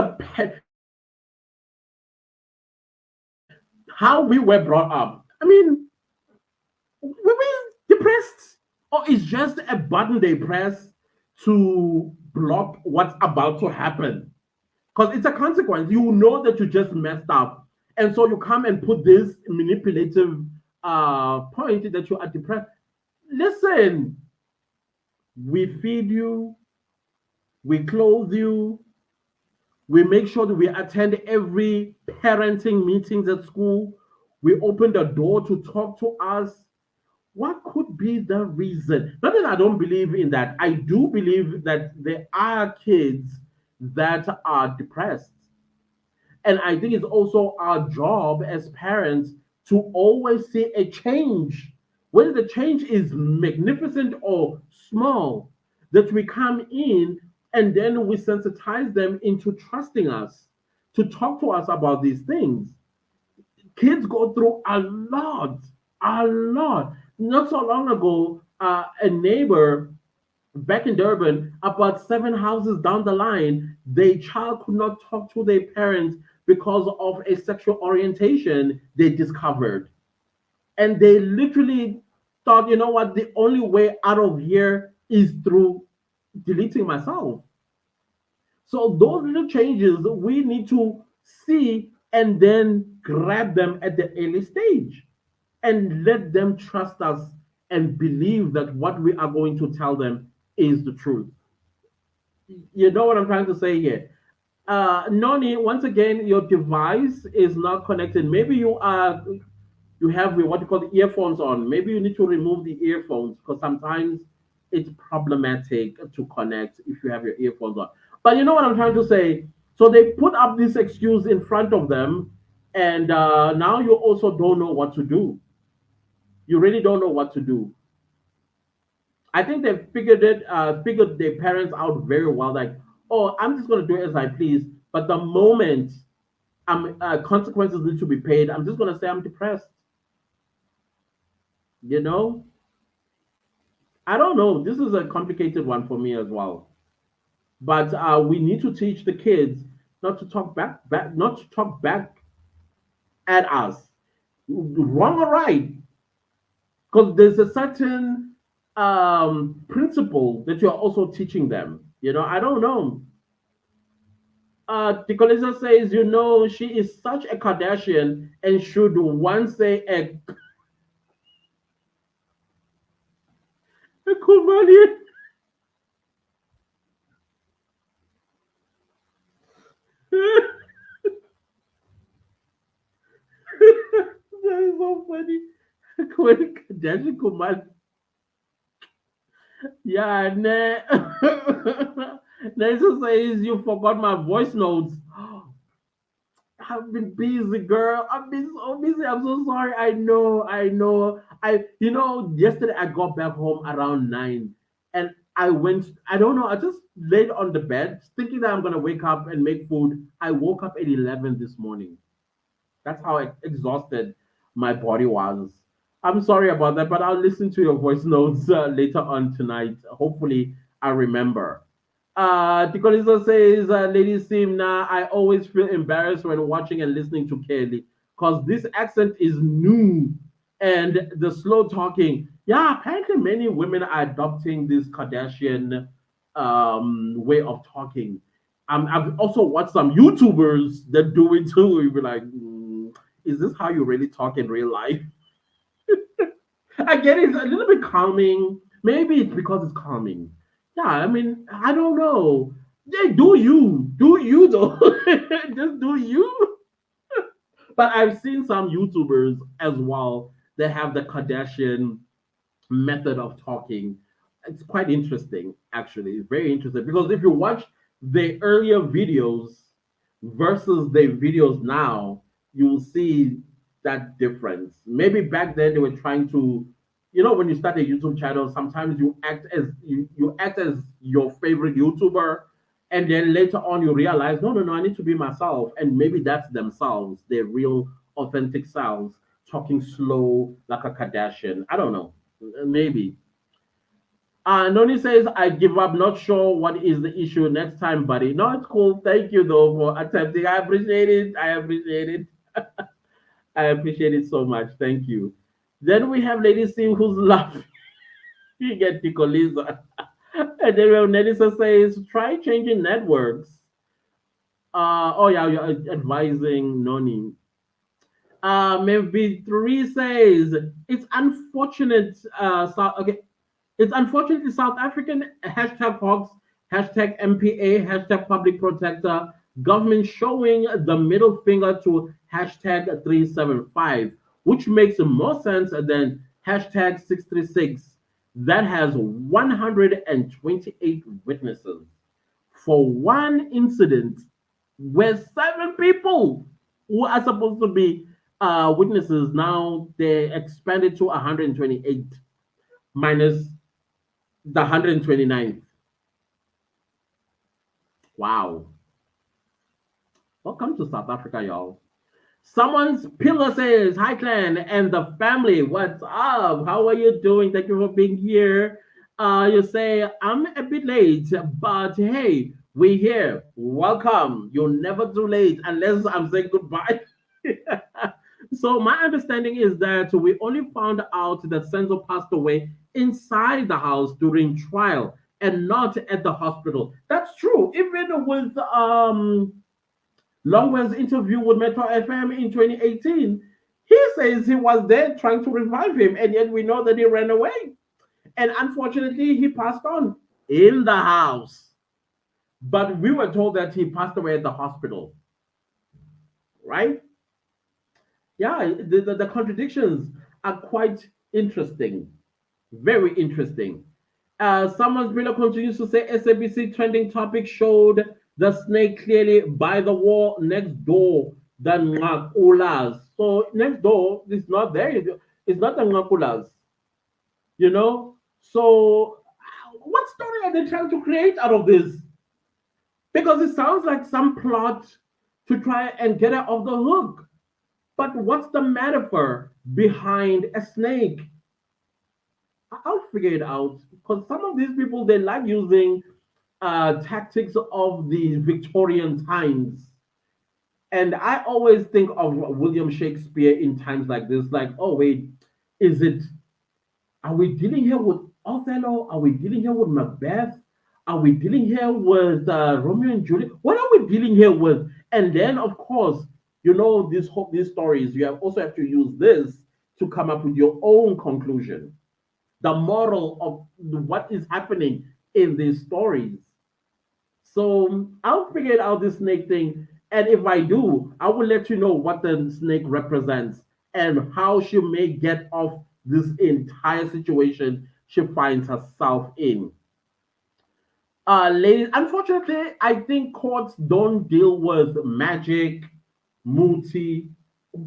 how we were brought up. I mean, were we depressed? Or it's just a button they press to block what's about to happen? Because it's a consequence. You know that you just messed up. And so you come and put this manipulative point that you are depressed. Listen, we feed you, we clothe you, we make sure that we attend every parenting meetings at school. We open the door to talk to us. What could be the reason? Not that I don't believe in that. I do believe that there are kids that are depressed. And I think it's also our job as parents to always see a change, whether the change is magnificent or small, that we come in and then we sensitize them into trusting us to talk to us about these things. Kids go through a lot, a lot. Not so long ago, a neighbor back in Durban, about seven houses down the line, their child could not talk to their parents because of a sexual orientation they discovered. And they literally thought, you know what, the only way out of here is through deleting myself. So those little changes we need to see and then grab them at the early stage and let them trust us and believe that what we are going to tell them is the truth. You know what I'm trying to say here? Noni, once again, your device is not connected. Maybe you have what you call the earphones on. Maybe you need to remove the earphones because sometimes it's problematic to connect if you have your earphones on. But you know what I'm trying to say? So they put up this excuse in front of them, and now you also don't know what to do. You really don't know what to do. I think they figured their parents out very well. Like, oh, I'm just gonna do it as I please. But the moment consequences need to be paid, I'm just gonna say I'm depressed. You know, I don't know. This is a complicated one for me as well. But we need to teach the kids not to not to talk back at us, wrong or right, because there's a certain principle that you're also teaching them. You know, I don't know. Nicolisa says, you know, she is such a Kardashian and should one say a Kumali. That is so funny. Kardashian Kumali. Yeah, Nessa says you forgot my voice notes. I've been busy, girl. I've been so busy. I'm so sorry. I know. Yesterday I got back home around 9 and I went, I don't know, I just laid on the bed thinking that I'm gonna wake up and make food. I woke up at 11 this morning. That's how exhausted my body was. I'm sorry about that, but I'll listen to your voice notes later on tonight. Hopefully, I remember. Tikolisa says, Lady Simna, I always feel embarrassed when watching and listening to Kelly because this accent is new and the slow talking. Yeah, apparently many women are adopting this Kardashian way of talking. I've also watched some YouTubers that do it too. You be like, is this how you really talk in real life? I get it. It's a little bit calming. Maybe it's because it's calming. Yeah, I mean, I don't know. Yeah, do you though? Just do you. But I've seen some YouTubers as well that have the Kardashian method of talking. It's quite interesting, actually. It's very interesting because if you watch the earlier videos versus the videos now, you will see that difference. Maybe back then they were trying to, when you start a YouTube channel, sometimes you act as your favorite YouTuber, and then later on you realize, no, no, no, I need to be myself, and maybe that's themselves, their real authentic selves, talking slow like a Kardashian. I don't know. Maybe. Noni says, I give up. Not sure what is the issue next time, buddy. No, it's cool. Thank you, though, for attempting. I appreciate it. I appreciate it. I appreciate it so much. Thank you. Then we have Lady Sim who's laughing at Nicolisa. And then we have Nelisa says, try changing networks. Oh, yeah, you're advising Noni. Maybe three says, it's unfortunate. Okay, it's unfortunately South African hashtag Fox, hashtag MPA, hashtag Public Protector, government showing the middle finger to hashtag 375, which makes more sense than hashtag 636 that has 128 witnesses for one incident where seven people who are supposed to be witnesses now they expanded to 128 minus the 129th. Wow. Welcome to South Africa, y'all. Someone's pillar says, hi, clan and the family. What's up? How are you doing? Thank you for being here. You say, I'm a bit late, but hey, we're here. Welcome. You're never too late unless I'm saying goodbye. So, my understanding is that we only found out that Senzo passed away inside the house during trial and not at the hospital. That's true. Even with Longwell's interview with Metro FM in 2018, he says he was there trying to revive him, and yet we know that he ran away. And unfortunately, he passed on in the house. But we were told that he passed away at the hospital, right? Yeah, the contradictions are quite interesting. Very interesting. Someone's Brilla continues to say SABC trending topic showed the snake clearly by the wall next door than Ngakulas. So next door is not there. It's not the Ngakulas, you know? So what story are they trying to create out of this? Because it sounds like some plot to try and get her off the hook. But what's the metaphor behind a snake? I'll figure it out because some of these people they like using tactics of the Victorian times, and I always think of William Shakespeare in times like this. Like, oh wait, is it? Are we dealing here with Othello? Are we dealing here with Macbeth? Are we dealing here with Romeo and Juliet? What are we dealing here with? And then, of course, these stories. You also have to use this to come up with your own conclusion, the moral of what is happening in these stories. So I'll figure out this snake thing. And if I do, I will let you know what the snake represents and how she may get off this entire situation she finds herself in. Ladies, unfortunately, I think courts don't deal with magic, muti,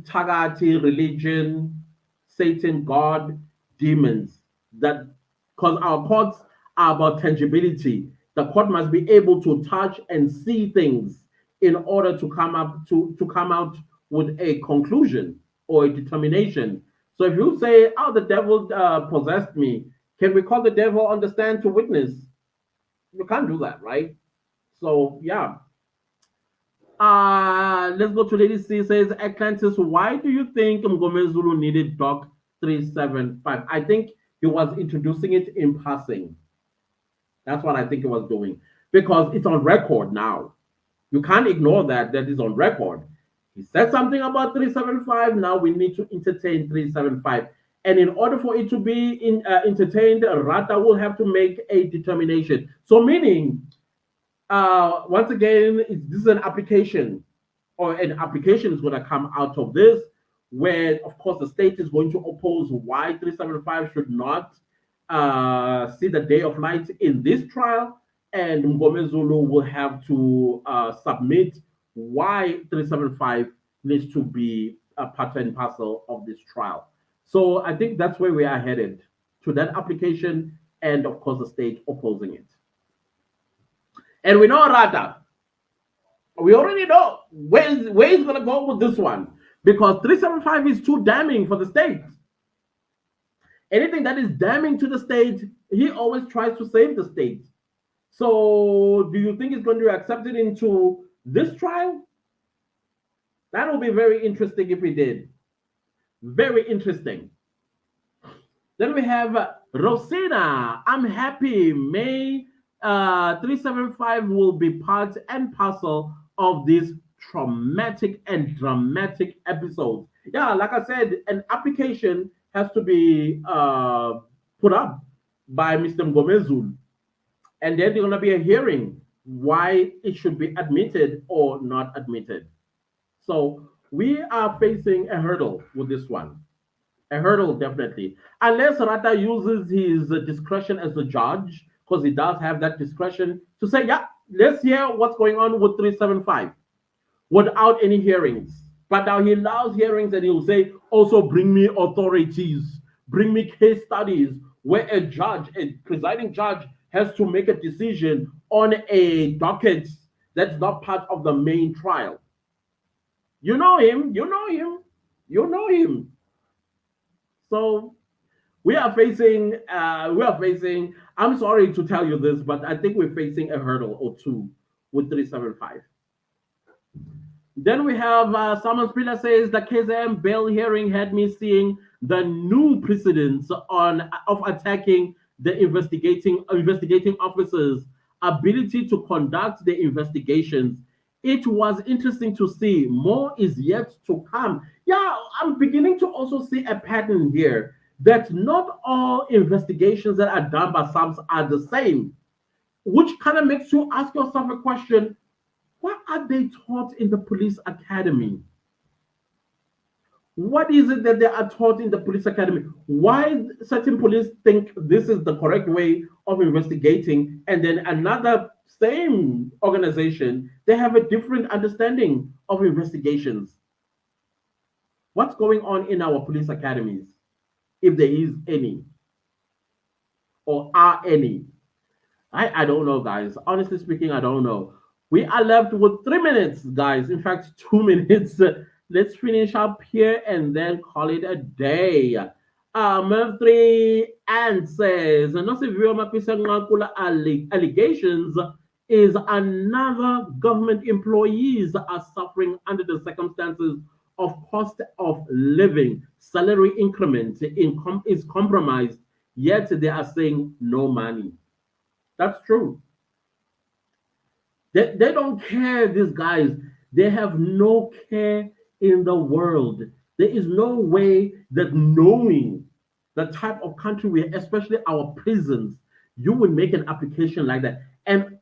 tagati, religion, Satan, God, demons. That because our courts are about tangibility. The court must be able to touch and see things in order to come out with a conclusion or a determination. So if you say, "Oh, the devil possessed me," can we call the devil on the stand to witness? You can't do that, right? So yeah. Let's go to Lady C says Atlantis. Why do you think Mgomezulu needed Doc 375? I think he was introducing it in passing. That's what I think he was doing. Because it's on record now. You can't ignore that is on record. He said something about 375. Now we need to entertain 375. And in order for it to be entertained, Rata will have to make a determination. So, meaning, once again, this is an application, or an application is going to come out of this, where, of course, the state is going to oppose why 375 should not see the day of light in this trial, and Ngome Zulu will have to submit why 375 needs to be a part and parcel of this trial. So I think that's where we are headed, to that application, and of course the state opposing it. And we know Rata. We already know where he's going to go with this one, because 375 is too damning for the state. Anything that is damning to the state, he always tries to save the state. So, do you think he's going to accept it into this trial? That will be very interesting if he did. Very interesting. Then we have Rosina. I'm happy. May 375 will be part and parcel of this traumatic and dramatic episode. Yeah, like I said, an application has to be put up by Mr. Ngomezul, and then there's going to be a hearing why it should be admitted or not admitted. So we are facing a hurdle with this one. A hurdle, definitely. Unless Rata uses his discretion as the judge, because he does have that discretion to say, yeah, let's hear what's going on with 375 without any hearings. But now he allows hearings, and he'll say, also bring me authorities, bring me case studies where a judge, a presiding judge, has to make a decision on a docket that's not part of the main trial. You know him, you know him, you know him. So we are facing, I'm sorry to tell you this, but I think we're facing a hurdle or two with 375. Then we have Simon Spiller says the KZM bail hearing had me seeing the new precedents on of attacking the investigating officers' ability to conduct the investigations. It was interesting to see. More is yet to come. Yeah, I'm beginning to also see a pattern here that not all investigations that are done by SAMS are the same, which kind of makes you ask yourself a question: what are they taught in the police academy? What is it that they are taught in the police academy? Why certain police think this is the correct way of investigating, and then another same organization, they have a different understanding of investigations? What's going on in our police academies, if there is any or are any? I don't know, guys. Honestly speaking, I don't know. We are left with 3 minutes, guys. In fact, 2 minutes. Let's finish up here and then call it a day. Three and says, "Nosiviwe Mapisa Nqakula allegations is another government employees are suffering under the circumstances of cost of living. Salary increment is compromised, yet they are saying no money." That's true. They don't care, these guys. They have no care in the world. There is no way that, knowing the type of country we are, especially our prisons, you would make an application like that and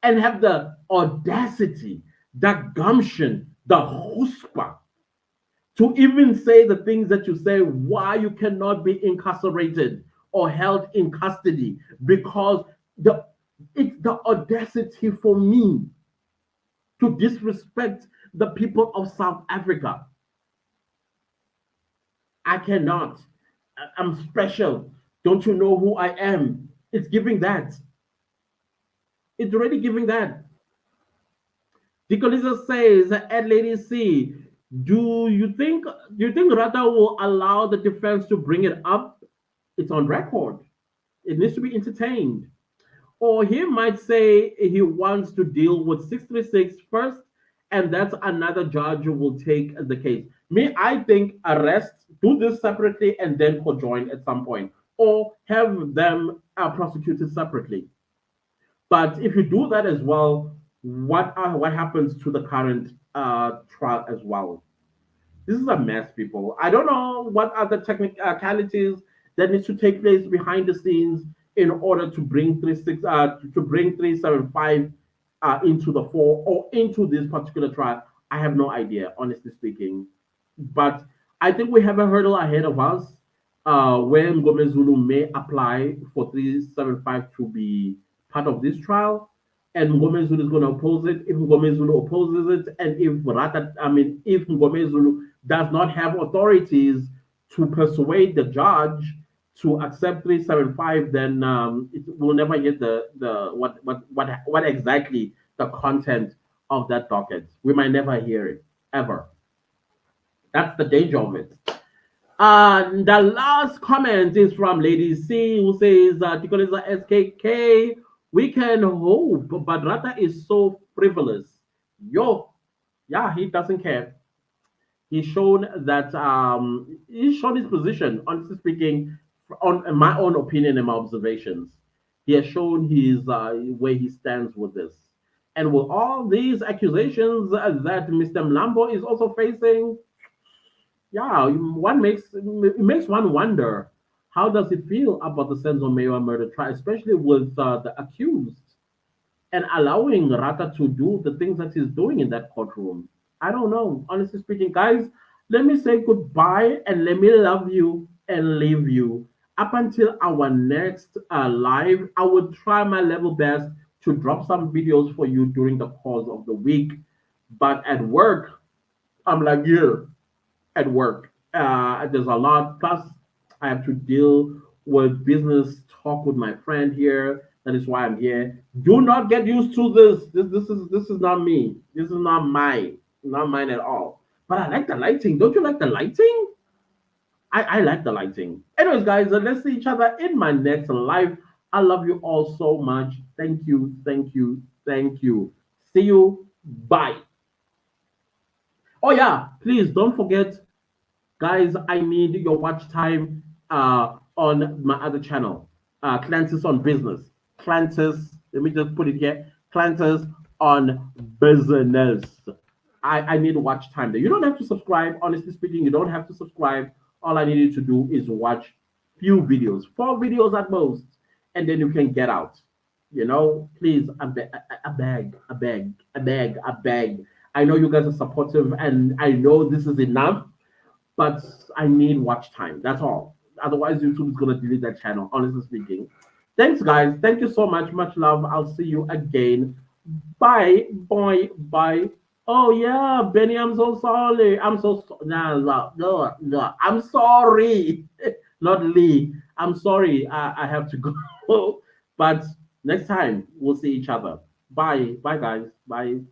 have the audacity, the gumption, the chutzpah to even say the things that you say, why you cannot be incarcerated or held in custody, because it's the audacity for me to disrespect the people of South Africa. I cannot. I'm special. Don't you know who I am? It's giving that. It's already giving that. Dicolisa says, "Ed Lady C, do you think Rata will allow the defense to bring it up? It's on record. It needs to be entertained." Or he might say he wants to deal with 636 first, and that's another judge who will take the case. Me, I think arrest, do this separately, and then conjoin at some point, or have them prosecuted separately. But if you do that as well, what happens to the current trial as well? This is a mess, people. I don't know what other technicalities that needs to take place behind the scenes in order to bring 375 into the fore or into this particular trial. I have no idea, honestly speaking. But I think we have a hurdle ahead of us where Ngome Zulu may apply for 375 to be part of this trial, and Ngome Zulu is going to oppose it. If Ngome Zulu opposes it, and if Ngome Zulu does not have authorities to persuade the judge to accept 375, then it will never get the what exactly the content of that docket. We might never hear it ever. That's the danger of it. The last comment is from Lady C, who says, Tikoleza SKK, we can hope, but Rata is so frivolous. Yo, yeah, he doesn't care. He's shown his position, honestly speaking, on my own opinion and my observations. He has shown his where he stands with this. And with all these accusations that Mr. Mlambo is also facing, yeah, it makes one wonder how does he feel about the Senzo Meyiwa murder trial, especially with the accused and allowing Rata to do the things that he's doing in that courtroom. I don't know, honestly speaking, guys. Let me say goodbye and let me love you and leave you. Up until our next live, I will try my level best to drop some videos for you during the course of the week. But at work, I'm like you at work. There's a lot. Plus, I have to deal with business talk with my friend here. That is why I'm here. Do not get used to this. This is not me. This is not mine at all. But I like the lighting. Don't you like the lighting? I like the lighting. Anyways, guys, let's see each other in my next live. I love you all so much. Thank you, thank you, thank you. See you. Bye. Oh yeah, please don't forget, guys, I need your watch time on my other channel, Clantis on Business. Clantis, let me just put it here. Clantis on Business. I need watch time there. You don't have to subscribe. Honestly speaking, you don't have to subscribe. All I need you to do is watch few videos, 4 videos at most, and then you can get out. Please, I beg, I beg, I beg, I beg. I know you guys are supportive, and I know this is enough, but I need watch time. That's all. Otherwise, YouTube is gonna delete that channel. Honestly speaking. Thanks, guys. Thank you so much. Much love. I'll see you again. Bye, boy, bye. Oh yeah, Benny, I'm so sorry. Nah, no, no, no. I'm sorry, not Lee. I'm sorry. I have to go. But next time we'll see each other. Bye, bye, guys. Bye.